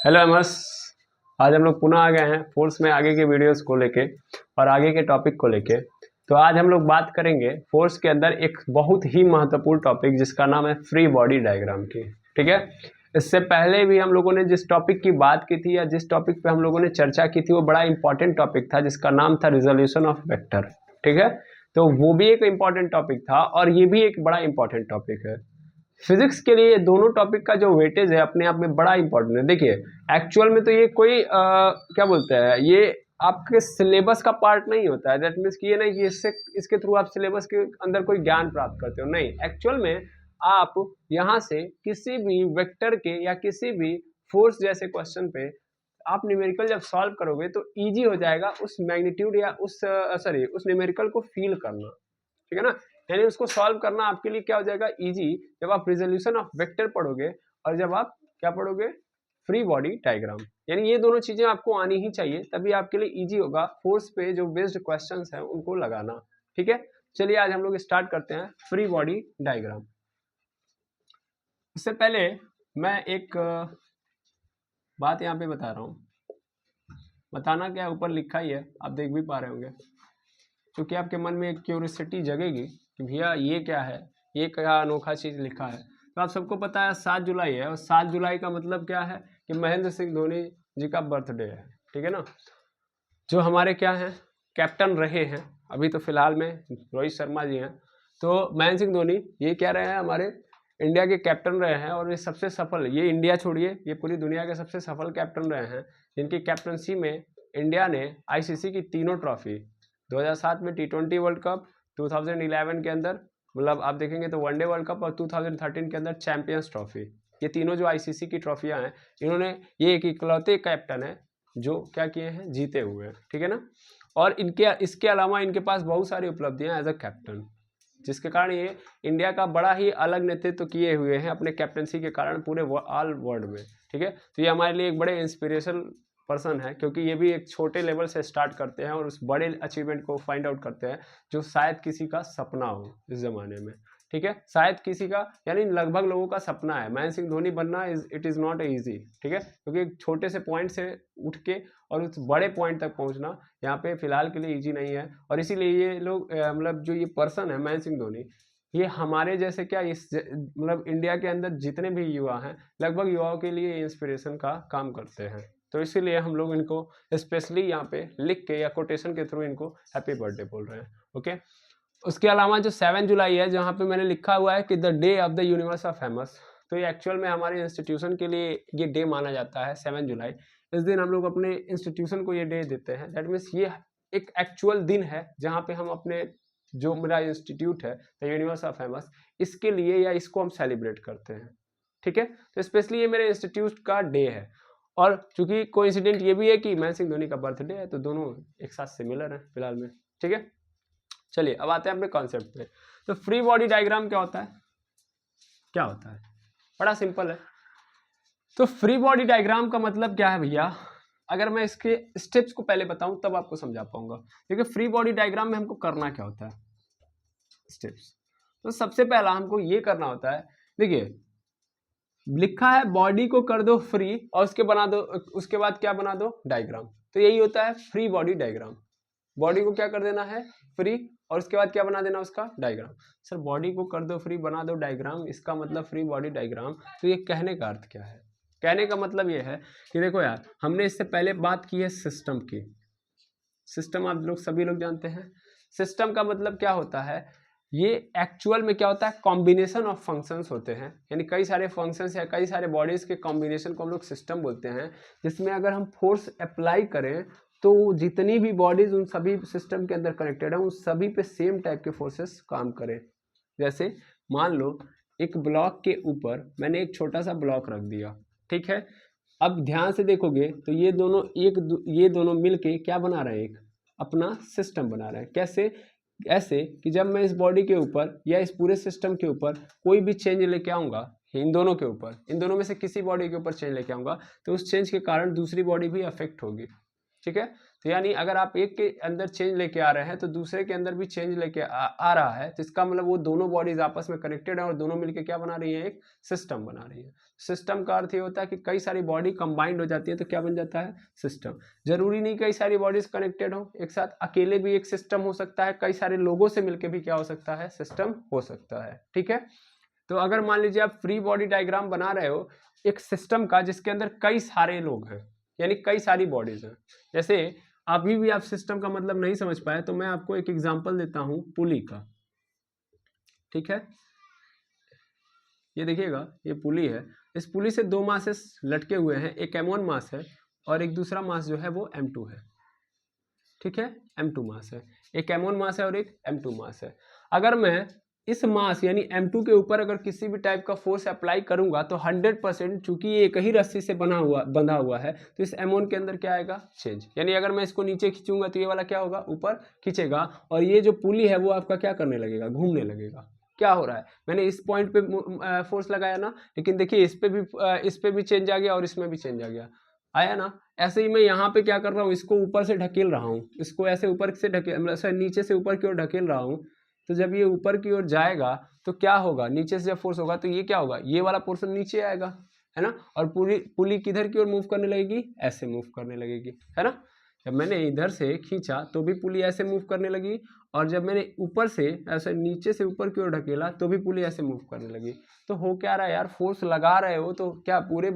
Hello एमर्स। आज हम लोग पुनः आ गए हैं फोर्स में आगे के वीडियोस को लेके और आगे के टॉपिक को लेके। तो आज हम लोग बात करेंगे फोर्स के अंदर एक बहुत ही महत्वपूर्ण टॉपिक जिसका नाम है फ्री बॉडी डायग्राम की। ठीक है, इससे पहले भी हम लोगों ने जिस टॉपिक की बात की थी या जिस टॉपिक पे हम लोगों ने चर्चा की थी वो बड़ा इंपॉर्टेंट टॉपिक था जिसका नाम था रिजोल्यूशन ऑफ वेक्टर। ठीक है, तो वो भी एक इंपॉर्टेंट टॉपिक था और ये भी एक बड़ा इंपॉर्टेंट टॉपिक है। फिजिक्स के लिए दोनों टॉपिक का जो वेटेज है अपने आप में बड़ा इंपॉर्टेंट है। देखिए, एक्चुअल में तो ये कोई क्या बोलते हैं, ये आपके सिलेबस का पार्ट नहीं होता है। दैट मीन्स कि ये नहीं कि इसके थ्रू आप सिलेबस के अंदर कोई ज्ञान प्राप्त करते हो, नहीं। एक्चुअल में आप यहाँ से किसी भी वेक्टर के या किसी भी फोर्स जैसे क्वेश्चन पे आप न्यूमेरिकल जब सॉल्व करोगे तो इजी हो जाएगा उस मैग्नीट्यूड या उस न्यूमेरिकल को फील करना। ठीक है ना, यानी उसको सॉल्व करना आपके लिए क्या हो जाएगा, इजी, जब आप रिजोल्यूशन ऑफ वेक्टर पढ़ोगे और जब आप क्या पढ़ोगे, फ्री बॉडी डायग्राम। यानी ये दोनों चीजें आपको आनी ही चाहिए, तभी आपके लिए इजी होगा फोर्स पे जो बेस्ड क्वेश्चंस हैं उनको लगाना। ठीक है, चलिए आज हम लोग स्टार्ट करते हैं फ्री बॉडी डायग्राम। इससे पहले मैं एक बात यहाँ पे बता रहा हूँ। बताना क्या, ऊपर लिखा ही है, आप देख भी पा रहे होंगे, क्योंकि आपके मन में एक क्यूरियोसिटी जगेगी कि भैया ये क्या है, ये क्या अनोखा चीज़ लिखा है। तो आप सबको पता है 7 जुलाई है, और 7 जुलाई का मतलब क्या है कि महेंद्र सिंह धोनी जी का बर्थडे है। ठीक है ना, जो हमारे क्या हैं, कैप्टन रहे हैं, अभी तो फिलहाल में रोहित शर्मा जी हैं। तो महेंद्र सिंह धोनी ये क्या रहे हैं, हमारे इंडिया के कैप्टन रहे हैं, और ये सबसे सफल, ये इंडिया छोड़िए, ये पूरी दुनिया के सबसे सफल कैप्टन रहे हैं, जिनकी कैप्टनसी में इंडिया ने आईसीसी की तीनों ट्रॉफी, 2007 में T20 वर्ल्ड कप, 2011 के अंदर मतलब आप देखेंगे तो वनडे वर्ल्ड कप, और 2013 के अंदर चैंपियंस ट्रॉफी, ये तीनों जो आईसीसी की ट्रॉफियां हैं, इन्होंने, ये एक इकलौते कैप्टन है जो क्या किए हैं, जीते हुए हैं। ठीक है ना, और इनके इसके अलावा इनके पास बहुत सारी उपलब्धियां एज अ कैप्टन, जिसके कारण ये इंडिया का बड़ा ही अलग नेतृत्व किए हुए हैं अपने कैप्टनसी के कारण पूरे ऑल वर्ल्ड में। ठीक है, तो ये हमारे लिए एक बड़े इंस्पिरेशनल पर्सन है, क्योंकि ये भी एक छोटे लेवल से स्टार्ट करते हैं और उस बड़े अचीवमेंट को फाइंड आउट करते हैं जो शायद किसी का सपना हो इस जमाने में। ठीक है, शायद किसी का, यानी लगभग लोगों का सपना है महेंद्र सिंह धोनी बनना, इट इज़ नॉट ईजी। ठीक है, क्योंकि एक छोटे से पॉइंट से उठ के और उस बड़े पॉइंट तक पहुंचना यहाँ पे फिलहाल के लिए ईजी नहीं है। और इसीलिए ये लोग मतलब जो ये पर्सन है महेंद्र सिंह धोनी, ये हमारे जैसे क्या, इस मतलब इंडिया के अंदर जितने भी युवा हैं, लगभग युवाओं के लिए इंस्पिरेशन का काम करते हैं। तो इसीलिए हम लोग इनको स्पेशली यहाँ पे लिख के या कोटेशन के थ्रू इनको हैप्पी बर्थडे बोल रहे हैं। ओके, उसके अलावा जो 7 जुलाई है, जहाँ पे मैंने लिखा हुआ है कि the day of the universe of famous, तो ये एक्चुअल में हमारे इंस्टीट्यूशन के लिए ये डे माना जाता है 7 जुलाई। इस दिन हम लोग अपने इंस्टीट्यूशन को ये डे देते हैं। दैट मीन्स ये एक एक्चुअल दिन है जहाँ पे हम अपने, जो मेरा इंस्टीट्यूट है द यूनिवर्स ऑफ फेमस, इसके लिए या इसको हम सेलिब्रेट करते हैं। ठीक है, तो स्पेशली ये मेरे इंस्टीट्यूट का डे है। और चूंकि कोइंसिडेंट ये भी है कि महेंद्र सिंह धोनी का बर्थडे है, तो दोनों एक साथ सिमिलर हैं फिलहाल में। ठीक है, चलिए अब आते हैं अपने कॉन्सेप्ट पे। तो फ्री बॉडी डायग्राम क्या होता है, क्या होता है, बड़ा सिंपल है। तो फ्री बॉडी डायग्राम का मतलब क्या है भैया, अगर मैं इसके स्टेप्स को पहले बताऊं तब आपको समझा पाऊंगा। देखिए, फ्री बॉडी डायग्राम में हमको करना क्या होता है, स्टेप्स। तो सबसे पहला हमको ये करना होता है, देखिए लिखा है बॉडी को कर दो फ्री और उसके बाद क्या बना दो, डायग्राम। तो यही होता है फ्री बॉडी डायग्राम। बॉडी को क्या कर देना है, फ्री, और उसके बाद क्या बना देना, उसका डायग्राम। सर बॉडी को कर दो फ्री, बना दो डायग्राम, इसका मतलब फ्री बॉडी डायग्राम। तो ये कहने का अर्थ क्या है, कहने का मतलब ये है कि देखो यार, हमने इससे पहले बात की है सिस्टम की। सिस्टम आप लोग सभी लोग जानते हैं। सिस्टम का मतलब क्या होता है, ये एक्चुअल में क्या होता है, कॉम्बिनेशन ऑफ फंक्शंस होते हैं, यानी कई सारे फंक्शंस या कई सारे बॉडीज के कॉम्बिनेशन को हम लोग सिस्टम बोलते हैं, जिसमें अगर हम फोर्स अप्लाई करें तो जितनी भी बॉडीज उन सभी सिस्टम के अंदर कनेक्टेड है, उन सभी पे सेम टाइप के फोर्सेस काम करें। जैसे मान लो एक ब्लॉक के ऊपर मैंने एक छोटा सा ब्लॉक रख दिया, ठीक है। अब ध्यान से देखोगे तो ये दोनों मिलके क्या बना रहे हैं, एक अपना सिस्टम बना रहे हैं। कैसे, ऐसे कि जब मैं इस बॉडी के ऊपर या इस पूरे सिस्टम के ऊपर कोई भी चेंज लेके आऊंगा, इन दोनों के ऊपर, इन दोनों में से किसी बॉडी के ऊपर चेंज लेके आऊंगा, तो उस चेंज के कारण दूसरी बॉडी भी अफेक्ट होगी। ठीक है। तो यानी अगर आप एक के अंदर चेंज लेके आ रहे हैं तो दूसरे के अंदर भी चेंज लेके आ रहा है, तो इसका मतलब वो दोनों बॉडीज आपस में कनेक्टेड है और दोनों मिलके क्या बना रही है, एक सिस्टम बना रही है। सिस्टम का अर्थ ये होता है कि कई सारी बॉडी कंबाइंड हो जाती है तो क्या बन जाता है, सिस्टम। जरूरी नहीं कई सारी बॉडीज कनेक्टेड हो एक साथ, अकेले भी एक सिस्टम हो सकता है, कई सारे लोगों से मिलकर भी क्या हो सकता है, सिस्टम हो सकता है। ठीक है। तो अगर मान लीजिए आप फ्री बॉडी डायग्राम बना रहे हो एक सिस्टम का जिसके अंदर कई सारे लोग हैं, यानी कई सारी बॉडीज हैं, जैसे अभी भी आप सिस्टम का मतलब नहीं समझ पाए तो मैं आपको एक एग्जांपल देता हूं पुली का। ठीक है, ये देखिएगा, ये पुली है, इस पुली से दो मासेस लटके हुए हैं, एक M1 मास है और एक दूसरा मास जो है वो M2 है। ठीक है, M2 मास है, एक M1 मास है और एक M2 मास है। अगर मैं इस मास यानी M2 के ऊपर अगर किसी भी टाइप का फोर्स अप्लाई करूंगा तो 100%, चूंकि ये एक ही रस्सी से बंधा हुआ है, तो इस M1 के अंदर क्या आएगा, चेंज। यानी अगर मैं इसको नीचे खींचूंगा तो ये वाला क्या होगा, ऊपर खींचेगा, और ये जो पुली है वो आपका क्या करने लगेगा, घूमने लगेगा। क्या हो रहा है, मैंने इस पॉइंट पे फोर्स लगाया ना, लेकिन देखिए इस पे भी चेंज आ गया और इसमें भी चेंज आ गया, आया ना। ऐसे ही मैं यहाँ पे क्या कर रहा हूँ, इसको ऊपर से ढकेल रहा हूँ, इसको ऐसे ऊपर से मतलब नीचे से ऊपर की ओर ढकेल रहा हूँ, तो जब ये ऊपर की ओर जाएगा तो क्या होगा, नीचे से जब फोर्स होगा तो ये क्या होगा, ये वाला पोर्शन नीचे आएगा, है ना, और पुली किधर की ओर मूव करने लगेगी, ऐसे मूव करने लगेगी, है ना। जब मैंने इधर से खींचा तो भी पुली ऐसे मूव करने लगी, और जब मैंने ऊपर से ऐसे नीचे से ऊपर की ओर ढकेला तो भी पुली ऐसे मूव करने लगी। तो हो क्या रहा है यार, फोर्स लगा रहे हो तो क्या पूरे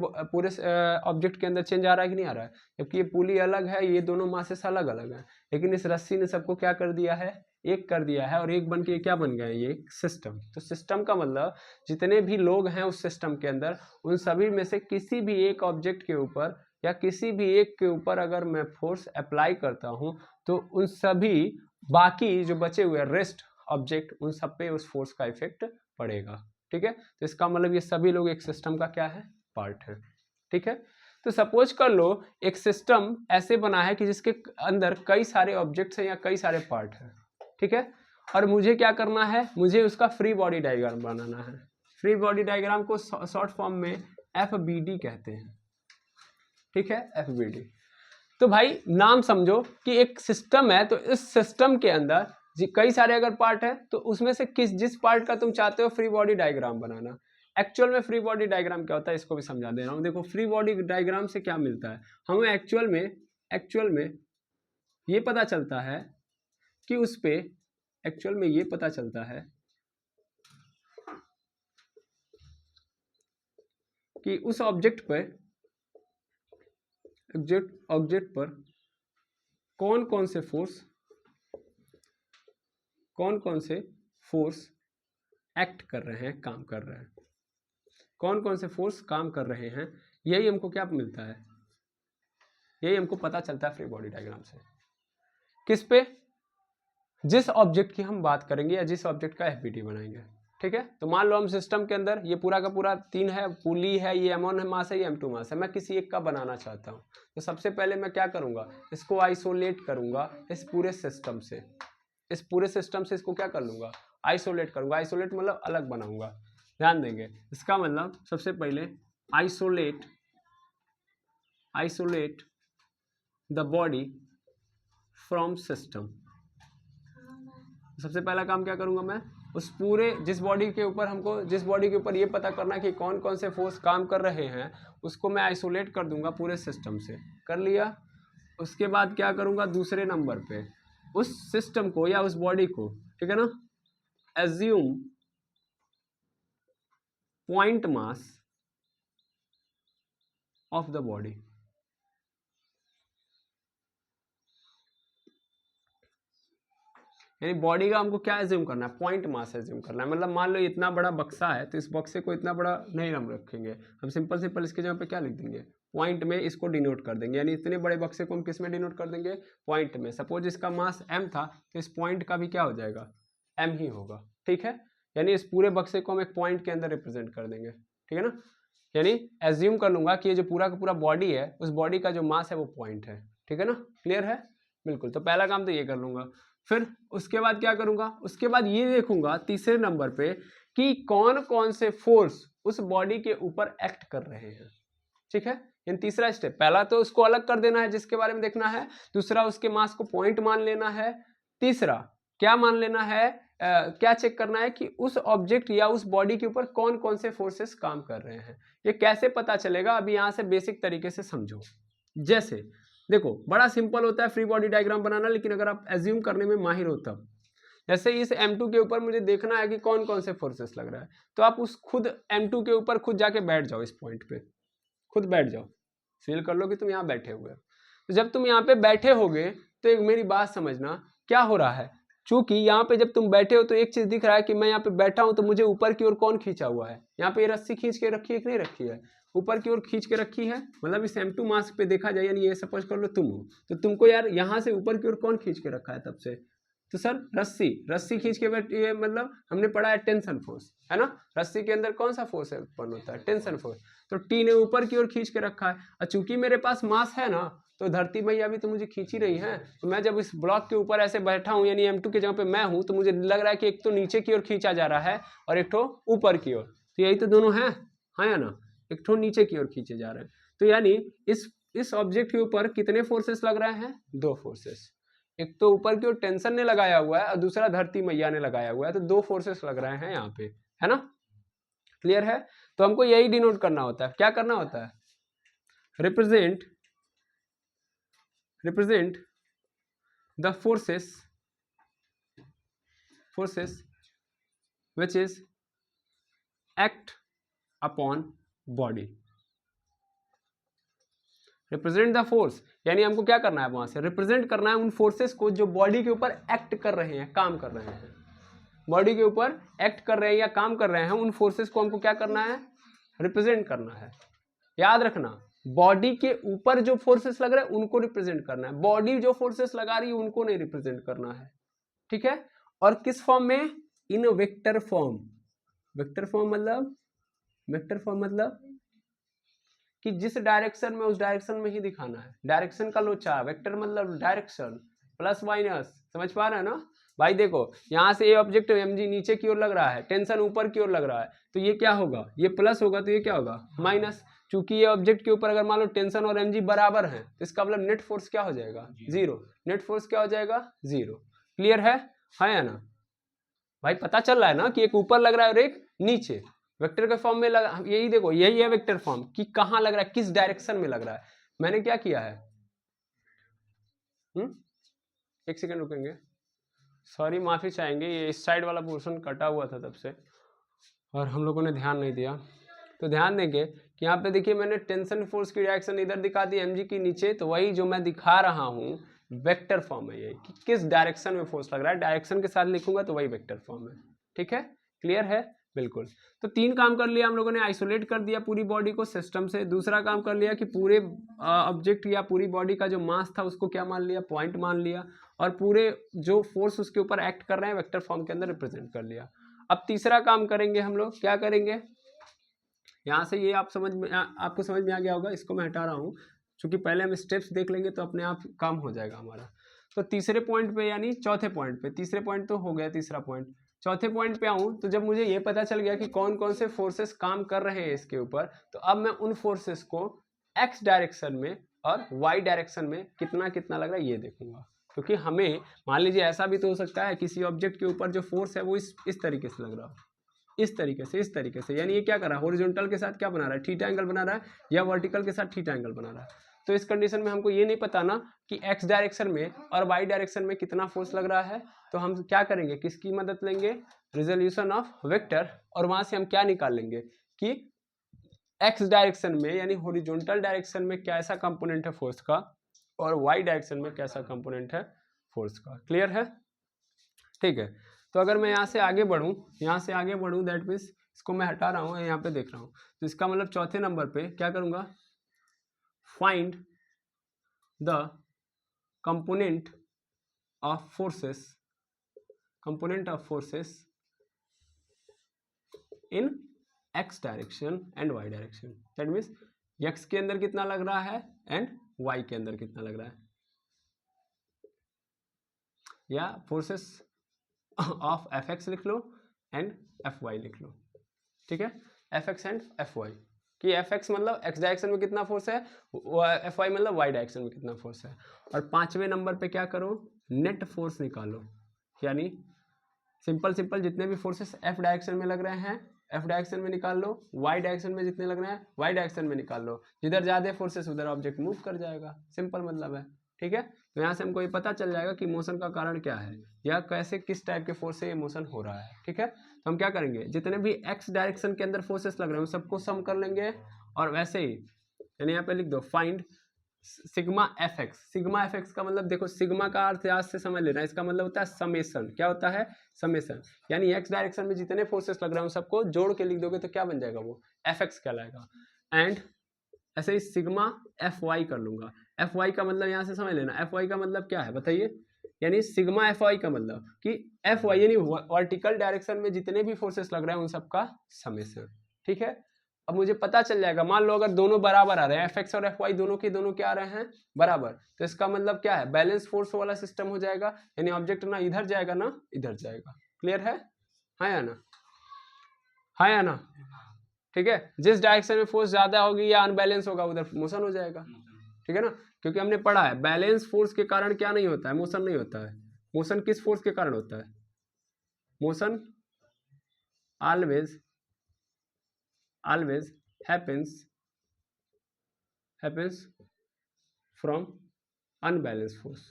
ऑब्जेक्ट के अंदर चेंज आ रहा है कि नहीं आ रहा है, जबकि ये पुली अलग है, ये दोनों मासेस अलग अलग है, लेकिन इस रस्सी ने सबको क्या कर दिया है, एक कर दिया है, और एक बन के क्या बन गया है, ये सिस्टम। तो सिस्टम का मतलब जितने भी लोग हैं उस सिस्टम के अंदर, उन सभी में से किसी भी एक ऑब्जेक्ट के ऊपर या किसी भी एक के ऊपर अगर मैं फोर्स अप्लाई करता हूं तो उन सभी बाकी जो बचे हुए रेस्ट ऑब्जेक्ट, उन सब पे उस फोर्स का इफेक्ट पड़ेगा। ठीक है, तो इसका मतलब ये सभी लोग एक सिस्टम का क्या है, पार्ट है। ठीक है, तो सपोज कर लो एक सिस्टम ऐसे बना है कि जिसके अंदर कई सारे ऑब्जेक्ट्स हैं या कई सारे पार्ट हैं। ठीक है, और मुझे क्या करना है, मुझे उसका फ्री बॉडी डायग्राम बनाना है। फ्री बॉडी डायग्राम को शॉर्ट फॉर्म में FBD कहते हैं। ठीक है, FBD। तो भाई नाम समझो कि एक सिस्टम है, तो इस सिस्टम के अंदर कई सारे अगर पार्ट है तो उसमें से जिस पार्ट का तुम चाहते हो फ्री बॉडी डायग्राम बनाना। एक्चुअल में फ्री बॉडी डायग्राम क्या होता है इसको भी समझा दे रहा हूं। देखो फ्री बॉडी डायग्राम से क्या मिलता है, हमें एक्चुअल में ये पता चलता है कि उस पे एक्चुअल में ये पता चलता है कि उस ऑब्जेक्ट पर कौन कौन से फोर्स एक्ट कर रहे हैं, काम कर रहे हैं, कौन कौन से फोर्स काम कर रहे हैं, यही हमको क्या मिलता है, यही हमको पता चलता है फ्री बॉडी डायग्राम से। किस पे, जिस ऑब्जेक्ट की हम बात करेंगे या जिस ऑब्जेक्ट का FBD बनाएंगे। ठीक है, तो मान लो हम सिस्टम के अंदर ये पूरा का पूरा 3 है, पुली है, ये M1 मास है, ये M2 मास है, मैं किसी एक का बनाना चाहता हूँ। तो सबसे पहले मैं क्या करूंगा, इसको आइसोलेट करूंगा इस पूरे सिस्टम से, इस पूरे सिस्टम से इसको क्या कर लूंगा, आइसोलेट करूंगा। आइसोलेट मतलब अलग बनाऊंगा, ध्यान देंगे। इसका मतलब सबसे पहले isolate the body from system. सबसे पहला काम क्या करूंगा मैं, उस पूरे जिस बॉडी के ऊपर ये पता करना कि कौन कौन से फोर्स काम कर रहे हैं, उसको मैं आइसोलेट कर दूंगा पूरे सिस्टम से। कर लिया, उसके बाद क्या करूंगा, दूसरे नंबर पे उस सिस्टम को या उस बॉडी को, ठीक है ना, assume point mass of the body. यानी बॉडी का हमको क्या एज्यूम करना है, पॉइंट मास एज्यूम करना है। मतलब मान लो इतना बड़ा बक्सा है तो इस बक्से को इतना बड़ा नहीं हम रखेंगे, हम सिंपल इसके जगह पे क्या लिख देंगे, पॉइंट में इसको डिनोट कर देंगे। यानी इतने बड़े बक्से को हम किस में डिनोट कर देंगे, पॉइंट में। सपोज इसका मास M था तो इस पॉइंट का भी क्या हो जाएगा, M ही होगा। ठीक है, यानी इस पूरे बक्से को हम एक पॉइंट के अंदर रिप्रेजेंट कर देंगे। ठीक है ना, यानी एज्यूम कर लूंगा कि ये जो पूरा का पूरा बॉडी है, उस बॉडी का जो मास है वो पॉइंट है। ठीक है ना, क्लियर है, बिल्कुल। तो पहला काम तो ये कर लूंगा। फिर उसके बाद क्या करूंगा, उसके बाद ये देखूंगा तीसरे नंबर पे कि कौन कौन से फोर्स उस बॉडी के ऊपर एक्ट कर रहे हैं। ठीक है, इन तीसरा स्टेप, पहला तो उसको अलग कर देना है जिसके बारे में देखना है, दूसरा उसके मास को पॉइंट मान लेना है, तीसरा क्या मान लेना है, क्या चेक करना है कि उस ऑब्जेक्ट या उस बॉडी के ऊपर कौन कौन से फोर्सेस काम कर रहे हैं। ये कैसे पता चलेगा, अभी यहां से बेसिक तरीके से समझो। जैसे देखो बड़ा सिंपल होता है फ्री बॉडी डायग्राम बनाना, लेकिन अगर आप एज्यूम करने में माहिर हो तब, जैसे इस M2 के ऊपर मुझे देखना है कि कौन कौन से फोर्सेस लग रहा है, तो आप उस खुद M2 के ऊपर खुद जाके बैठ जाओ, इस पॉइंट पे खुद बैठ जाओ, फील कर लो कि तुम यहाँ बैठे हुए हो। तो जब तुम यहाँ पे बैठे होगे तो एक मेरी बात समझना, क्या हो रहा है, चूंकि यहाँ पे जब तुम बैठे हो तो एक चीज दिख रहा है कि मैं यहाँ पे बैठा हूं, तो मुझे ऊपर की ओर कौन खींचा हुआ है, यहाँ पे ये रस्सी खींच के रखी है कि नहीं रखी है, ऊपर की ओर खींच के रखी है, मतलब इस M2 मास पे देखा जाए, यानी ये सपोज कर लो तुम हो, तो तुमको यार यहाँ से ऊपर की ओर कौन खींच के रखा है तब से, तो सर रस्सी खींच के बैठी है, मतलब हमने पढ़ा है टेंशन फोर्स, है ना, रस्सी के अंदर कौन सा फोर्स उत्पन्न होता है, टेंशन फोर्स, तो टी ने ऊपर की ओर खींच के रखा है, और चूंकि मेरे पास मास है ना, तो धरती मैया भी तो मुझे खींच ही रही है, तो मैं जब इस ब्लॉक के ऊपर ऐसे बैठा हूँ, यानी M2 के जगह पे मैं हूँ, तो मुझे लग रहा है कि एक तो नीचे की ओर खींचा जा रहा है और एक तो ऊपर की ओर, तो यही तो दोनों है, हाँ या ना, एक तो नीचे की ओर खींचे जा रहे हैं, तो यानी इस ऑब्जेक्ट के ऊपर कितने फोर्सेस लग रहे हैं, दो फोर्सेस, एक तो ऊपर की ओर टेंशन ने लगाया हुआ है और दूसरा धरती मैया ने लगाया हुआ है, तो दो फोर्सेस लग रहे हैं यहाँ पे, है ना, क्लियर है। तो हमको यही डिनोट करना होता है, क्या करना होता है, represent the forces which is act upon body, represent the force, यानी हमको क्या करना है, वहां से रिप्रेजेंट करना है उन फोर्सेस को जो बॉडी के ऊपर एक्ट कर रहे हैं, काम कर रहे हैं, बॉडी के ऊपर एक्ट कर रहे हैं या काम कर रहे हैं, उन फोर्सेस को हमको क्या करना है, रिप्रेजेंट करना है। याद रखना, बॉडी के ऊपर जो फोर्सेस लग रहे हैं उनको रिप्रेजेंट करना है, बॉडी जो फोर्सेस लगा रही है उनको नहीं रिप्रेजेंट करना है, ठीक है। और किस फॉर्म में, इन वेक्टर फॉर्म, वेक्टर फॉर्म मतलब कि जिस डायरेक्शन में, उस डायरेक्शन में ही दिखाना है, डायरेक्शन का लोचा, वेक्टर मतलब डायरेक्शन, प्लस माइनस, समझ पा रहे हैं ना भाई। देखो यहाँ से ये ऑब्जेक्ट mg नीचे की ओर लग रहा है, टेंशन ऊपर की ओर लग रहा है, तो ये क्या होगा, ये प्लस होगा, तो ये क्या होगा माइनस, चूंकि ये ऑब्जेक्ट के ऊपर अगर मान लो टेंशन और mg बराबर है, तो इसका मतलब नेट फोर्स क्या हो जाएगा, जीरो, नेट फोर्स क्या हो जाएगा, जीरो, क्लियर है या ना भाई, पता चल रहा है ना कि एक ऊपर लग रहा है और एक नीचे, वेक्टर के फॉर्म में लगा, यही देखो यही है वेक्टर फॉर्म, कि कहां लग रहा है, किस डायरेक्शन में लग रहा है। मैंने क्या किया है, एक सेकंड रुकेंगे, सॉरी माफी चाहेंगे, ये इस साइड वाला पोर्शन कटा हुआ था तब से और हम लोगों ने ध्यान नहीं दिया, तो ध्यान देंगे कि यहाँ पे देखिए मैंने टेंशन फोर्स की डायरेक्शन इधर दिखा दी mg की नीचे, तो वही जो मैं दिखा रहा हूँ वेक्टर फॉर्म है ये, कि किस डायरेक्शन में फोर्स लग रहा है, डायरेक्शन के साथ लिखूंगा तो वही वेक्टर फॉर्म है, ठीक है, क्लियर है, बिल्कुल। तो तीन काम कर लिया हम लोगों ने, आइसोलेट कर दिया पूरी बॉडी को सिस्टम से, दूसरा काम कर लिया कि पूरे ऑब्जेक्ट या पूरी बॉडी का जो मास था उसको क्या मान लिया, पॉइंट मान लिया, और पूरे जो फोर्स उसके ऊपर एक्ट कर रहे हैं वेक्टर फॉर्म के अंदर रिप्रेजेंट कर लिया। अब तीसरा काम करेंगे हम लोग, क्या करेंगे, यहाँ से ये आप आपको समझ में आ गया होगा, इसको मैं हटा रहा हूँ, क्योंकि पहले हम स्टेप्स देख लेंगे तो अपने आप काम हो जाएगा हमारा। तो तीसरे पॉइंट पे, यानी चौथे पॉइंट पे, तीसरे पॉइंट तो हो गया तीसरा पॉइंट, चौथे पॉइंट पे आऊँ, तो जब मुझे ये पता चल गया कि कौन कौन से फोर्सेस काम कर रहे हैं इसके ऊपर, तो अब मैं उन फोर्सेस को एक्स डायरेक्शन में और वाई डायरेक्शन में कितना कितना लग रहा है ये देखूंगा, क्योंकि हमें मान लीजिए ऐसा भी तो हो सकता है किसी ऑब्जेक्ट के ऊपर जो फोर्स है वो इस तरीके से लग रहा हो, इस तरीके से, यानी ये क्या कर रहा है, हॉरिजॉन्टल के साथ क्या बना रहा है, थीटा एंगल बना रहा है, या वर्टिकल के साथ थीटा एंगल बना रहा है। तो इस कंडीशन में हमको ये नहीं पता ना कि एक्स डायरेक्शन में और वाई डायरेक्शन में कितना फोर्स लग रहा है, तो हम क्या करेंगे, किसकी मदद लेंगे, रिजोल्यूशन ऑफ वेक्टर, और वहां से हम क्या निकाल लेंगे कि एक्स डायरेक्शन में यानी हॉरिजॉन्टल डायरेक्शन में कैसा कंपोनेंट है फोर्स का, और वाई डायरेक्शन में कैसा कंपोनेंट है फोर्स का, क्लियर है, ठीक है। तो अगर मैं यहाँ से आगे बढ़ूँ, दैट मीन्स इसको मैं हटा रहा हूँ, यहाँ पे देख रहा हूँ, तो इसका मतलब चौथे नंबर पे क्या करूँगा, find the component of forces in X direction and Y direction, that means X के अंदर कितना लग रहा है एंड वाई के अंदर कितना लग रहा है, या फोर्सेस ऑफ एफ एक्स लिख लो एंड एफ वाई लिख लो, ठीक है, F X and F Y, कि एफ एक्स मतलब एक्स डायरेक्शन में कितना फोर्स है, एफ वाई मतलब वाई डायरेक्शन में कितना फोर्स है। और 5वें नंबर पे क्या करो, नेट फोर्स निकालो, यानी सिंपल जितने भी फोर्सेस एफ डायरेक्शन में लग रहे हैं एफ डायरेक्शन में निकाल लो, वाई डायरेक्शन में जितने लग रहे हैं वाई डायरेक्शन में निकाल लो, जिधर ज़्यादा फोर्सेस उधर ऑब्जेक्ट मूव कर जाएगा, सिंपल मतलब है। ठीक है, तो यहाँ से हमको ये पता चल जाएगा कि मोशन का कारण क्या है या कैसे किस टाइप के फोर्स से ये मोशन हो रहा है। ठीक है, तो हम क्या करेंगे, जितने भी एक्स डायरेक्शन के अंदर फोर्सेस लग रहे हैं उन सबको सम कर लेंगे, और वैसे ही यानी यहाँ पे लिख दो find sigma F x. Sigma F x का मतलब देखो, सिग्मा का अर्थ आज से समझ लेना, इसका मतलब होता है समेशन। क्या होता है, समेशन, यानी एक्स डायरेक्शन में जितने फोर्सेस लग रहे हैं उन सबको जोड़ के लिख दोगे तो क्या बन जाएगा, वो एफ एक्स कहलाएगा। एंड ऐसे ही सिग्मा एफ वाई कर लूंगा। एफ वाई का मतलब यहाँ से समझ लेना, एफ वाई का मतलब क्या है बताइए, यानी सिग्मा एफ वाई का मतलब कि एफ वाई यानी वर्टिकल डायरेक्शन में जितने भी फोर्सेस लग रहे हैं उन सबका समेशन। ठीक है, अब मुझे पता चल जाएगा, मान लो अगर दोनों बराबर आ रहे हैं, एफ एक्स और एफ वाई दोनों के दोनों क्या आ रहे हैं, बराबर, तो इसका मतलब क्या है, बैलेंस फोर्स वाला सिस्टम हो जाएगा, यानी ऑब्जेक्ट ना इधर जाएगा ना इधर जाएगा। क्लियर है, हाँ या ना, हाँ या ना। ठीक है, जिस डायरेक्शन में फोर्स ज्यादा होगी या अनबैलेंस होगा उधर मोशन हो जाएगा। ठीक है ना, क्योंकि हमने पढ़ा है बैलेंस फोर्स के कारण क्या नहीं होता है, मोशन नहीं होता है। मोशन किस फोर्स के कारण होता है, motion always happens from unbalanced force।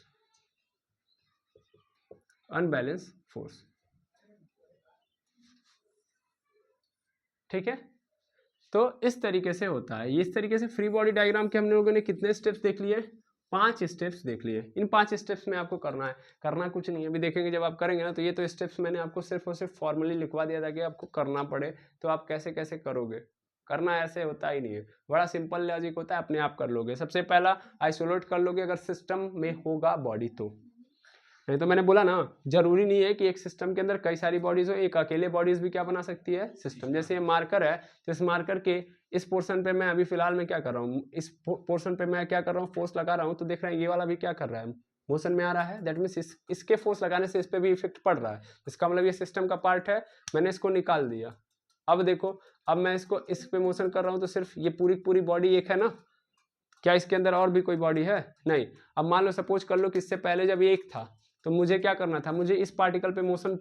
ठीक है, तो इस तरीके से होता है ये। इस तरीके से फ्री बॉडी डायग्राम के हम लोगों ने कितने स्टेप्स देख लिए, 5 स्टेप्स देख लिए। इन 5 स्टेप्स में आपको करना कुछ नहीं है, अभी देखेंगे जब आप करेंगे ना, तो ये तो स्टेप्स मैंने आपको सिर्फ और सिर्फ फॉर्मली लिखवा दिया था कि आपको करना पड़े, तो आप कैसे कैसे करोगे। करना ऐसे होता ही नहीं है, बड़ा सिंपल लॉजिक होता है, अपने आप कर लोगे। सबसे पहला आइसोलेट कर लोगे अगर सिस्टम में होगा बॉडी तो, नहीं तो मैंने बोला ना, जरूरी नहीं है कि एक सिस्टम के अंदर कई सारी बॉडीज हो, एक अकेले बॉडीज भी क्या बना सकती है, सिस्टम। जैसे ये मार्कर है, तो इस मार्कर के इस पोर्शन पे मैं अभी फिलहाल में क्या कर रहा हूँ, इस पोर्शन पे मैं क्या कर रहा हूँ, फोर्स लगा रहा हूँ, तो देख रहे हैं ये वाला भी क्या कर रहा है, मोशन में आ रहा है। दैट मीन्स इसके फोर्स लगाने से इस पे भी इफेक्ट पड़ रहा है, इसका मतलब ये सिस्टम का पार्ट है, मैंने इसको निकाल दिया। अब देखो, अब मैं इसको इस पे मोशन कर रहा हूँ, तो सिर्फ ये पूरी बॉडी एक है ना, क्या इसके अंदर और भी कोई बॉडी है, नहीं। अब मान लो सपोज कर लो कि इससे पहले जब ये एक था, तो मुझे क्या करना था, मुझे इस पार्टिकल पे मोशन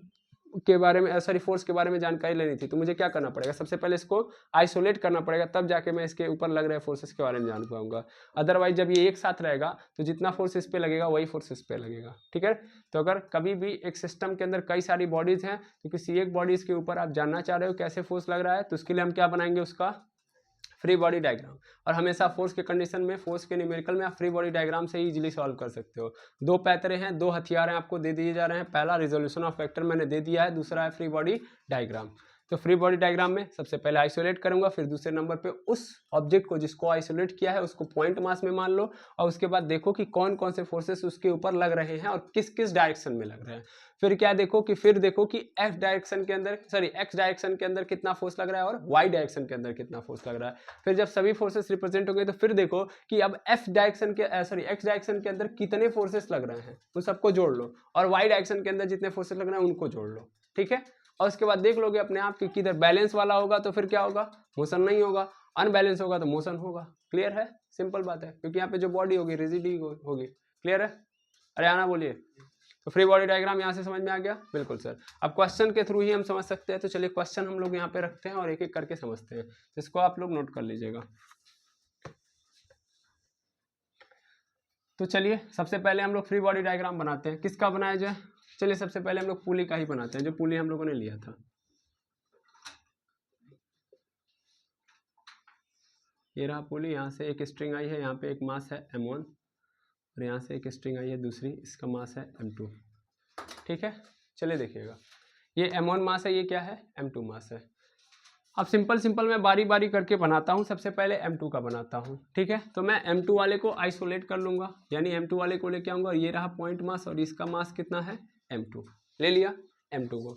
के बारे में, सॉरी फोर्स के बारे में जानकारी लेनी थी, तो मुझे क्या करना पड़ेगा, सबसे पहले इसको आइसोलेट करना पड़ेगा, तब जाके मैं इसके ऊपर लग रहे फोर्सेस के बारे में जान पाऊंगा। अदरवाइज जब ये एक साथ रहेगा तो जितना फोर्स इस पे लगेगा वही फोर्स इस पे लगेगा। ठीक है, तो अगर कभी भी एक सिस्टम के अंदर कई सारी बॉडीज हैं, तो किसी एक बॉडीज के ऊपर आप जानना चाह रहे हो कैसे फोर्स लग रहा है, तो उसके लिए हम क्या बनाएंगे, उसका फ्री बॉडी डायग्राम। और हमेशा फोर्स के कंडीशन में, फोर्स के न्यूमेरिकल में आप फ्री बॉडी डायग्राम से ही इजीली सॉल्व कर सकते हो। 2 पैतरे हैं, 2 हथियार हैं, आपको दे दिए जा रहे हैं। पहला रिजोल्यूशन ऑफ वेक्टर मैंने दे दिया है, दूसरा है फ्री बॉडी डायग्राम। तो फ्री बॉडी डायग्राम में सबसे पहले आइसोलेट करूंगा, फिर दूसरे नंबर पे उस ऑब्जेक्ट को जिसको आइसोलेट किया है उसको पॉइंट मास में मान लो, और उसके बाद देखो कि कौन कौन से फोर्सेस उसके ऊपर लग रहे हैं और किस किस डायरेक्शन में लग रहे हैं। फिर क्या देखो कि एफ डायरेक्शन के अंदर, सॉरी एक्स डायरेक्शन के अंदर कितना फोर्स लग रहा है और वाई डायरेक्शन के अंदर कितना फोर्स लग रहा है। फिर जब सभी फोर्सेस रिप्रेजेंट हो गए तो फिर देखो कि अब एक्स डायरेक्शन के अंदर कितने फोर्सेस लग रहे हैं, उन सबको जोड़ लो, और वाई डायरेक्शन के अंदर जितने फोर्सेस लग रहे हैं उनको जोड़ लो। ठीक है, और उसके बाद देख लोगे अपने आप कि किधर बैलेंस वाला होगा तो फिर क्या होगा, मोशन नहीं होगा, अनबैलेंस होगा तो मोशन होगा। क्लियर है, सिंपल बात है, क्योंकि यहाँ पे जो बॉडी होगी रिजिड होगी। क्लियर है, अरे आना बोलिए। तो फ्री बॉडी डायग्राम यहाँ से समझ में आ गया, बिल्कुल सर। अब क्वेश्चन के थ्रू ही हम समझ सकते हैं, तो चलिए क्वेश्चन हम लोग यहाँ पे रखते हैं और एक एक करके समझते हैं, इसको आप लोग नोट कर लीजिएगा। तो चलिए सबसे पहले हम लोग फ्री बॉडी डायग्राम बनाते हैं, किसका बनाया जाए, चलिए सबसे पहले हम लोग पुली का ही बनाते हैं, जो पुली हम लोगों ने लिया था। ये रहा पुली, यहाँ से एक स्ट्रिंग आई है, यहाँ पे एक मास है m1, और यहाँ से एक स्ट्रिंग आई है दूसरी, इसका मास है m2। ठीक है, चलिए देखिएगा, ये m1 मास है, ये क्या है, m2 मास है। अब सिंपल मैं बारी बारी करके बनाता हूँ, सबसे पहले m2 का बनाता हूँ। ठीक है, तो मैं m2 वाले को आइसोलेट कर लूँगा, यानी m2 वाले को लेके आऊँगा, और ये रहा पॉइंट मास, और इसका मास कितना है, m2, ले लिया m2 को।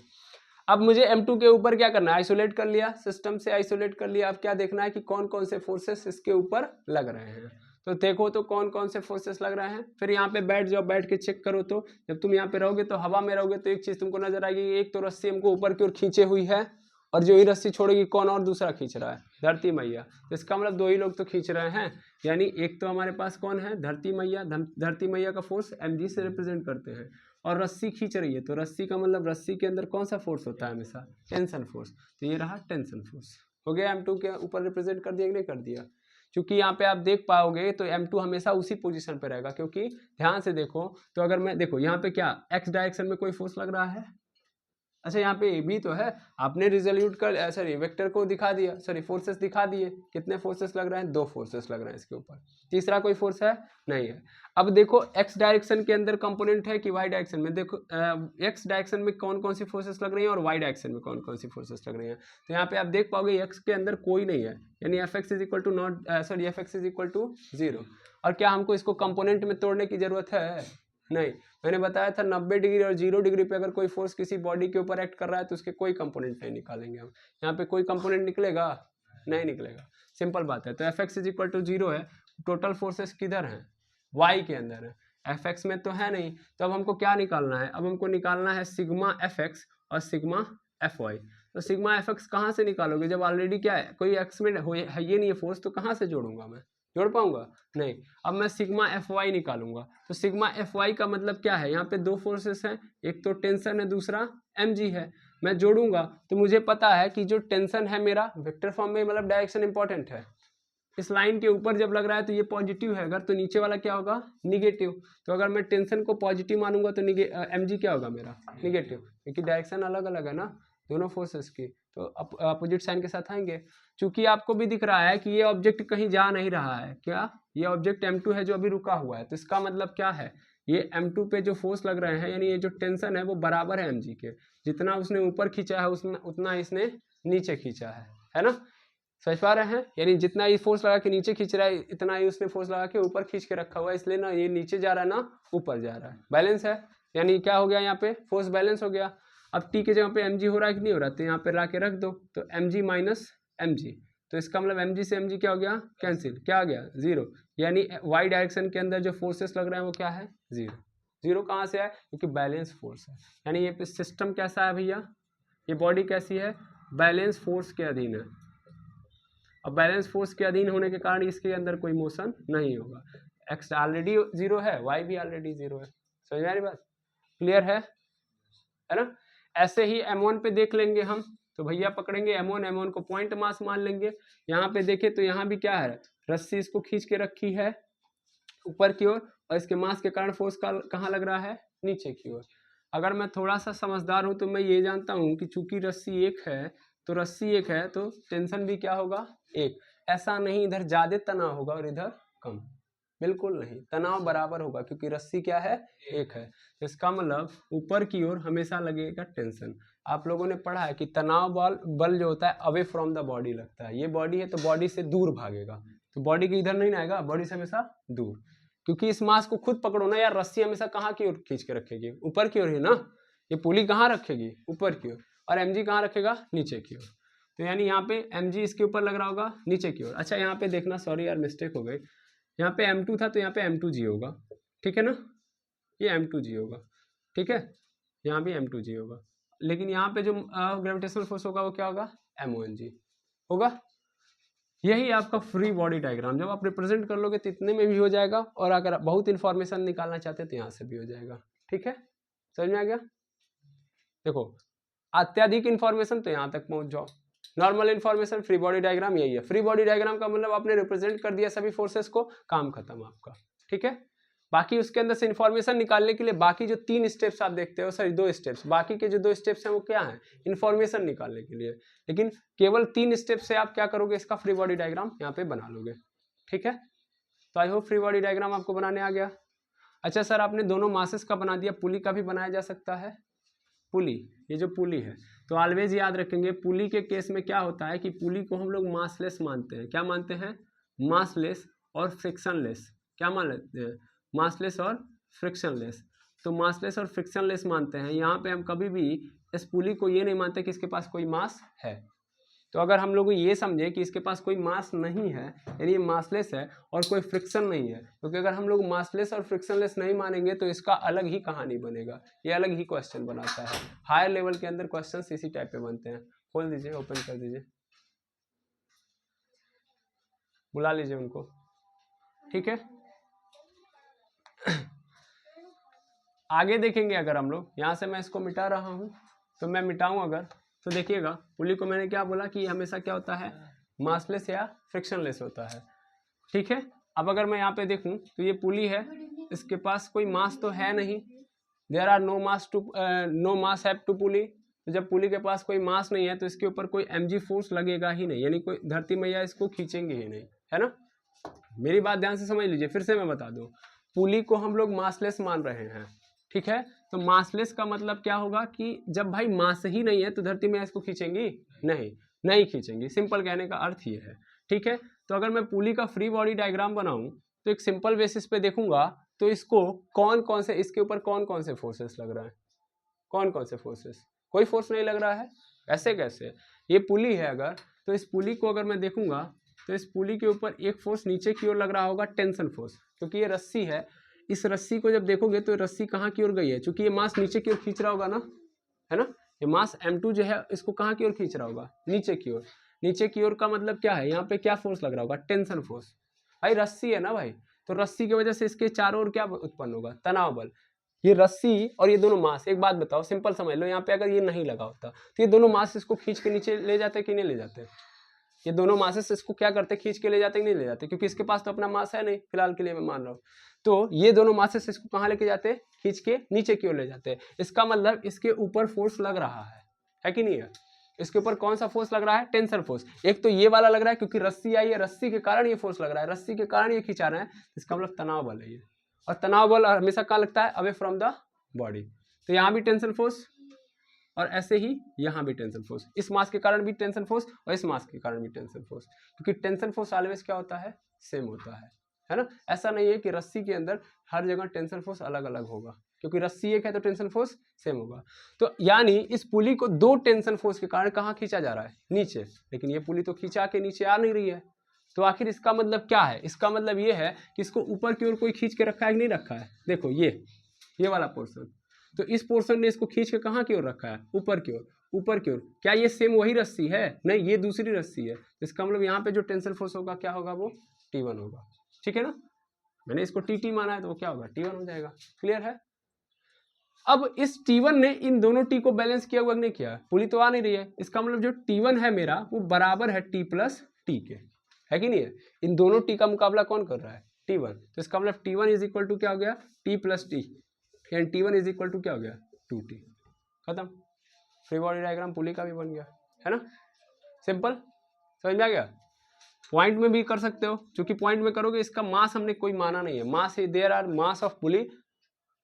अब मुझे m2 के ऊपर क्या करना है, आइसोलेट कर लिया, सिस्टम से आइसोलेट कर लिया। अब क्या देखना है कि कौन कौन से फोर्सेस इसके ऊपर लग रहे हैं, तो देखो तो कौन कौन से फोर्सेस लग रहे हैं। फिर यहाँ पे बैठ जाओ, बैठ के चेक करो। तो जब तुम यहाँ पे रहोगे तो हवा में रहोगे तो एक चीज़ तुमको नजर आएगी, एक तो रस्सी हमको ऊपर की ओर खींचे हुई है, और जो ही रस्सी छोड़ेगी कौन और दूसरा खींच रहा है, धरती मैया। तो इसका मतलब 2 ही लोग तो खींच रहे हैं, यानी एक तो हमारे पास कौन है, धरती मैया। धरती मैया का फोर्स mg से रिप्रेजेंट करते हैं, और रस्सी खींच रही है, तो रस्सी का मतलब रस्सी के अंदर कौन सा फोर्स होता है हमेशा, टेंशन फोर्स। तो ये रहा टेंशन फोर्स। हो गया, m2 के ऊपर रिप्रेजेंट कर दिया कि नहीं कर दिया। क्योंकि यहाँ पे आप देख पाओगे तो m2 हमेशा उसी पोजीशन पे रहेगा, क्योंकि ध्यान से देखो तो अगर मैं देखो यहाँ पे क्या x डायरेक्शन में कोई फोर्स लग रहा है, अच्छा यहाँ पे ये भी तो है, आपने रिजोल्यूट कर सॉरी वेक्टर को दिखा दिया, सॉरी फोर्सेस दिखा दिए, कितने फोर्सेस लग रहे हैं, 2 फोर्सेस लग रहे हैं इसके ऊपर, तीसरा कोई फोर्स है नहीं है। अब देखो x डायरेक्शन के अंदर कंपोनेंट है कि y डायरेक्शन में, देखो x डायरेक्शन में कौन कौन सी फोर्सेस लग रही हैं और y डायरेक्शन में कौन कौन सी फोर्सेस लग रही हैं। तो यहाँ पे आप देख पाओगे x के अंदर कोई नहीं है, यानी fx is equal to not sorry fx is equal to 0। और क्या हमको इसको कंपोनेंट में तोड़ने की जरूरत है, नहीं। मैंने बताया था 90 डिग्री और 0 डिग्री पे अगर कोई फोर्स किसी बॉडी के ऊपर एक्ट कर रहा है तो उसके कोई कंपोनेंट नहीं निकालेंगे हम। यहाँ पे कोई कंपोनेंट निकलेगा, नहीं निकलेगा, सिंपल बात है। तो fx इज इक्वल टू 0 है, टोटल फोर्सेस किधर हैं, y के अंदर है, fx में तो है नहीं। तो अब हमको क्या निकालना है, अब हमको निकालना है सिग्मा fx और सिग्मा fy। तो सिग्मा fx कहाँ से निकालोगे, जब ऑलरेडी क्या है कोई x में है ये नहीं है फोर्स, तो कहाँ से जोड़ूंगा मैं, जोड़ पाऊंगा नहीं। अब मैं सिग्मा fy निकालूंगा, तो सिग्मा fy का मतलब क्या है, यहाँ पे 2 फोर्सेस हैं, एक तो टेंशन है, दूसरा mg है। मैं जोड़ूंगा तो मुझे पता है कि जो टेंशन है मेरा वेक्टर फॉर्म में, मतलब डायरेक्शन इंपॉर्टेंट है, इस लाइन के ऊपर जब लग रहा है तो ये पॉजिटिव है, अगर तो नीचे वाला क्या होगा, निगेटिव। तो अगर मैं टेंशन को पॉजिटिव मानूंगा तो mg क्या होगा मेरा, निगेटिव, क्योंकि डायरेक्शन अलग अलग है ना दोनों फोर्सेस की, तो अपोजिट साइन के साथ आएंगे। चूंकि आपको भी दिख रहा है कि ये ऑब्जेक्ट कहीं जा नहीं रहा है, क्या ये ऑब्जेक्ट m2 है जो अभी रुका हुआ है, तो इसका मतलब क्या है, ये m2 पे जो फोर्स लग रहे हैं, यानी ये जो टेंशन है वो बराबर है mg के, जितना उसने ऊपर खींचा है उतना इसने नीचे खींचा है ना, समझ पा रहे हैं। यानी जितना ये फोर्स लगा के नीचे खींच रहा है, इतना ही उसने फोर्स लगा के ऊपर खींच के रखा हुआ है, इसलिए ना ये नीचे जा रहा है ना ऊपर जा रहा है, बैलेंस है। यानी क्या हो गया, यहाँ पे फोर्स बैलेंस हो गया। अब टी के जगह पे mg हो रहा है कि नहीं हो रहा, तो यहाँ पे ला के रख दो, तो mg माइनस mg, तो इसका मतलब mg से mg क्या हो गया, कैंसिल, क्या आ गया 0। यानी y डायरेक्शन के अंदर जो फोर्सेस लग रहे हैं वो क्या है, 0। 0 कहाँ से आया, क्योंकि बैलेंस फोर्स है। यानी ये सिस्टम कैसा है भैया, ये बॉडी कैसी है, बैलेंस फोर्स के अधीन है। अब बैलेंस फोर्स के अधीन होने के कारण इसके अंदर कोई मोशन नहीं होगा, x ऑलरेडी 0 है, y भी ऑलरेडी 0 है। समझ में आ रही बात, क्लियर है ना। ऐसे ही m1 पे देख लेंगे हम, तो भैया पकड़ेंगे m1 को पॉइंट मास मान लेंगे। यहाँ पे देखें तो यहाँ भी क्या है, रस्सी इसको खींच के रखी है ऊपर की ओर, और इसके मास के कारण फोर्स का कहाँ लग रहा है, नीचे की ओर। अगर मैं थोड़ा सा समझदार हूँ तो मैं ये जानता हूँ कि चूंकि रस्सी एक है, तो रस्सी एक है तो टेंशन भी क्या होगा, एक। ऐसा नहीं इधर ज्यादा तनाव होगा और इधर कम, बिल्कुल नहीं, तनाव बराबर होगा, क्योंकि रस्सी क्या है, एक है। तो इसका मतलब ऊपर की ओर हमेशा लगेगा टेंशन। आप लोगों ने पढ़ा है कि तनाव बल जो होता है अवे फ्रॉम द बॉडी लगता है, ये बॉडी है तो बॉडी से दूर भागेगा, तो बॉडी के इधर नहीं आएगा, बॉडी से हमेशा दूर। क्योंकि इस मास को खुद पकड़ो ना यार, रस्सी हमेशा कहाँ की ओर खींच के रखेगी, ऊपर की ओर ही ना, ये पुली कहाँ रखेगी, ऊपर की ओर, और mg कहाँ रखेगा, नीचे की ओर। तो यानी यहाँ पे mg इसके ऊपर लग रहा होगा नीचे की ओर। अच्छा यहाँ पे देखना, सॉरी यार मिस्टेक हो गई, यहाँ पे m2 था तो यहाँ पे m2g होगा, ठीक है ना, ये m2g होगा, ठीक है, यहाँ भी m2g होगा, लेकिन यहाँ पे जो ग्रेविटेशनल फोर्स होगा वो क्या होगा, m1g होगा। यही आपका फ्री बॉडी डायग्राम, जब आप रिप्रेजेंट कर लोगे तो इतने में भी हो जाएगा, और अगर बहुत इंफॉर्मेशन निकालना चाहते हैं तो यहाँ से भी हो जाएगा, ठीक है, समझ में आ गया। देखो अत्यधिक इंफॉर्मेशन तो यहाँ तक पहुँच जाओ, normal information free body diagram यही है। फ्री बॉडी डायग्राम का मतलब आपने रिप्रेजेंट कर दिया सभी फोर्सेस को, काम खत्म आपका, ठीक है। बाकी उसके अंदर से इंफॉर्मेशन निकालने के लिए बाकी जो 3 स्टेप्स आप देखते हो, सॉरी 2 स्टेप्स, बाकी के जो 2 स्टेप्स हैं वो क्या है, इंफॉर्मेशन निकालने के लिए, लेकिन केवल 3 स्टेप से आप क्या करोगे, इसका फ्री बॉडी डायग्राम यहाँ पे बना लोगे, ठीक है। तो I hope free body diagram आपको बनाने आ गया। अच्छा सर आपने दोनों मासेस का बना दिया, पुली का भी बनाया जा सकता है, पुली, ये जो पुली है, तो ऑलवेज याद रखेंगे पुली के केस में क्या होता है कि पुली को हम लोग मासलेस मानते हैं, क्या मानते हैं, मासलेस और फ्रिक्शनलेस, क्या मान लेते हैं, मासलेस और फ्रिक्शनलेस। तो मासलेस और फ्रिक्शनलेस मानते हैं, यहाँ पे हम कभी भी इस पुली को ये नहीं मानते कि इसके पास कोई मास है। तो अगर हम लोग ये समझे कि इसके पास कोई मास नहीं है, यानी ये मासलेस है और कोई फ्रिक्शन नहीं है, क्योंकि अगर हम लोग मासलेस और फ्रिक्शनलेस नहीं मानेंगे तो इसका अलग ही कहानी बनेगा, ये अलग ही क्वेश्चन बनाता है। हायर लेवल के अंदर क्वेश्चन इसी टाइप पे बनते हैं। खोल दीजिए, ओपन कर दीजिए, बुला लीजिए उनको, ठीक है। आगे देखेंगे अगर हम लोग यहाँ से, मैं इसको मिटा रहा हूँ तो मैं मिटाऊँ अगर, तो देखिएगा पुली को मैंने क्या बोला कि हमेशा क्या होता है, मासलेस या फ्रिक्शनलेस होता है, ठीक है। अब अगर मैं यहाँ पे देखूँ तो ये पुली है, इसके पास कोई मास तो है नहीं, there are no mass have to pulley. तो जब पुली के पास कोई मास नहीं है तो इसके ऊपर कोई mg फोर्स लगेगा ही नहीं, यानी कोई धरती मैया इसको खींचेंगे ही नहीं, है ना। मेरी बात ध्यान से समझ लीजिए, फिर से मैं बता दूं, पुली को हम लोग मासलेस मान रहे हैं, ठीक है। तो मासलेस का मतलब क्या होगा कि जब भाई मास ही नहीं है तो धरती मैया इसको खींचेंगी नहीं खींचेंगी, सिंपल कहने का अर्थ ये है, ठीक है। तो अगर मैं पुली का फ्री बॉडी डायग्राम बनाऊं तो एक सिंपल बेसिस पे देखूंगा तो इसको कौन कौन से, इसके ऊपर कौन कौन से फोर्सेस लग रहा है, कौन कौन से फोर्सेस, कोई फोर्स नहीं लग रहा है, ऐसे कैसे, ये पुली है अगर, तो इस पुली को अगर मैं देखूंगा तो इस पुली के ऊपर एक फोर्स नीचे की ओर लग रहा होगा, टेंशन फोर्स, क्योंकि ये रस्सी है, इस रस्सी को जब देखोगे तो रस्सी कहाँ की ओर गई है, क्योंकि ये मास नीचे की ओर खींच रहा होगा ना, है ना, ये मास m2 जो है इसको कहाँ की ओर खींच रहा होगा, नीचे की ओर, नीचे की ओर का मतलब क्या है, यहाँ पे क्या फोर्स लग रहा होगा, टेंशन फोर्स, भाई रस्सी है ना भाई, तो रस्सी की वजह से इसके चारों ओर क्या उत्पन्न होगा, तनाव बल। ये रस्सी और ये दोनों मास, एक बात बताओ सिंपल समझ लो, यहाँ पे अगर ये नहीं लगा होता तो ये दोनों मास इसको खींच के नीचे ले जाते कि नहीं ले जाते, ये दोनों मासेस इसको क्या करते, खींच के ले जाते कि नहीं ले जाते, क्योंकि इसके पास तो अपना मास है नहीं, फिलहाल के लिए मैं मान रहा हूँ। तो ये दोनों मासेस इसको कहाँ लेके जाते, खींच के नीचे की ओर ले जाते हैं, इसका मतलब इसके ऊपर फोर्स लग रहा है कि नहीं है, इसके ऊपर कौन सा फोर्स लग रहा है, टेंशन फोर्स। एक तो ये वाला लग रहा है क्योंकि रस्सी आई है, रस्सी के कारण ये फोर्स लग रहा है, रस्सी के कारण ये खिंचा रहे हैं, इसका मतलब तनाव बल है ये, और तनाव बल हमेशा कहाँ लगता है, अवे फ्रॉम द बॉडी। तो यहाँ भी टेंशन फोर्स और ऐसे ही यहाँ भी टेंशन फोर्स, इस मास के कारण भी टेंशन फोर्स और इस मास के कारण भी टेंशन फोर्स, क्योंकि टेंशन फोर्स ऑलवेज क्या होता है, सेम होता है ना। ऐसा नहीं है कि रस्सी के अंदर हर जगह टेंशन फोर्स अलग अलग होगा, क्योंकि रस्सी एक है तो टेंशन फोर्स सेम होगा। तो यानी इस पुली को दो टेंशन फोर्स के कारण कहाँ खींचा जा रहा है, नीचे, लेकिन ये पुली तो खींचा के नीचे आ नहीं रही है। तो आखिर इसका मतलब क्या है, इसका मतलब ये है कि इसको ऊपर की ओर कोई खींच के रखा है कि नहीं रखा है। देखो ये वाला पोर्शन, तो इस पोर्शन ने इसको खींच के कहाँ की ओर रखा है, ऊपर की ओर, ऊपर की ओर। क्या ये सेम वही रस्सी है, नहीं, ये दूसरी रस्सी है। इसका मतलब यहाँ पे जो टेंशन फोर्स होगा क्या होगा, वो T1 होगा, ठीक है ना। मैंने इसको TT माना है तो वो क्या होगा, T1 हो जाएगा, क्लियर है। अब इस T1 ने इन दोनों T को बैलेंस किया हुआ नहीं किया, पुली तो आ नहीं रही है, इसका मतलब जो T1 है मेरा वो बराबर है T प्लस T के, है कि नहीं है। इन दोनों T का मुकाबला कौन कर रहा है, T1। तो इसका मतलब T1 इज इक्वल टू क्या हो गया, T प्लस T, यानी T1 इज इक्वल टू क्या हो गया, 2T, खत्म। फ्री बॉडी डायग्राम पुली का भी बन गया, है ना, सिंपल, समझ में आ गया। पॉइंट में भी कर सकते हो, क्योंकि पॉइंट में करोगे इसका मास हमने कोई माना नहीं है, mass there are mass of pulley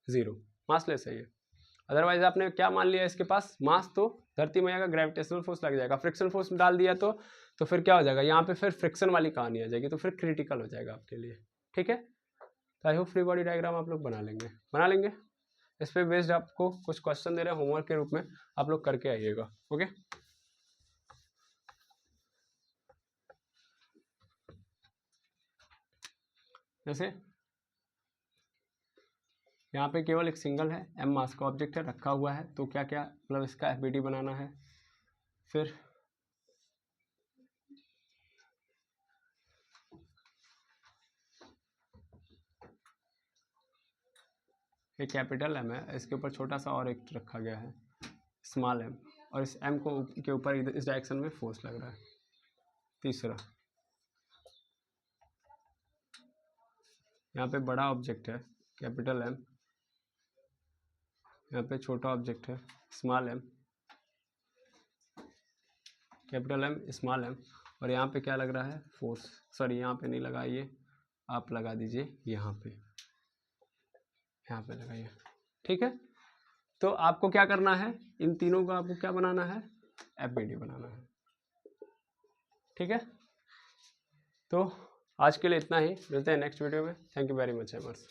0, massless है ये। अदरवाइज आपने क्या मान लिया, इसके पास मास, तो धरती मैया का ग्रेविटेशनल फोर्स लग जाएगा, फ्रिक्शन फोर्स डाल दिया तो फिर क्या हो जाएगा, यहाँ पे फिर फ्रिक्शन वाली कहानी आ जाएगी, तो फिर क्रिटिकल हो जाएगा आपके लिए, ठीक है। तो I hope free body diagram आप लोग बना लेंगे। इस पे बेस्ड आपको कुछ क्वेश्चन दे रहे हैं होमवर्क के रूप में, आप लोग करके आइएगा, ओके। जैसे यहाँ पे केवल एक सिंगल है, m मास का ऑब्जेक्ट है, रखा हुआ है, तो क्या क्या मतलब इसका FBD बनाना है। फिर एक कैपिटल M है, इसके ऊपर छोटा सा और एक रखा गया है स्मॉल m, और इस m को के ऊपर इस डायरेक्शन में फोर्स लग रहा है। तीसरा, यहाँ पे बड़ा ऑब्जेक्ट है कैपिटल M, यहाँ पे छोटा ऑब्जेक्ट है small m, capital M small m, और यहाँ पे क्या लग रहा है, फोर्स, सॉरी यहाँ पे नहीं लगा, ये आप लगा दीजिए यहाँ पे लगाइए, ठीक है। तो आपको क्या करना है, इन तीनों का आपको क्या बनाना है, FBD बनाना है, ठीक है। तो आज के लिए इतना ही, मिलते हैं नेक्स्ट वीडियो में। Thank you very much एमर्स।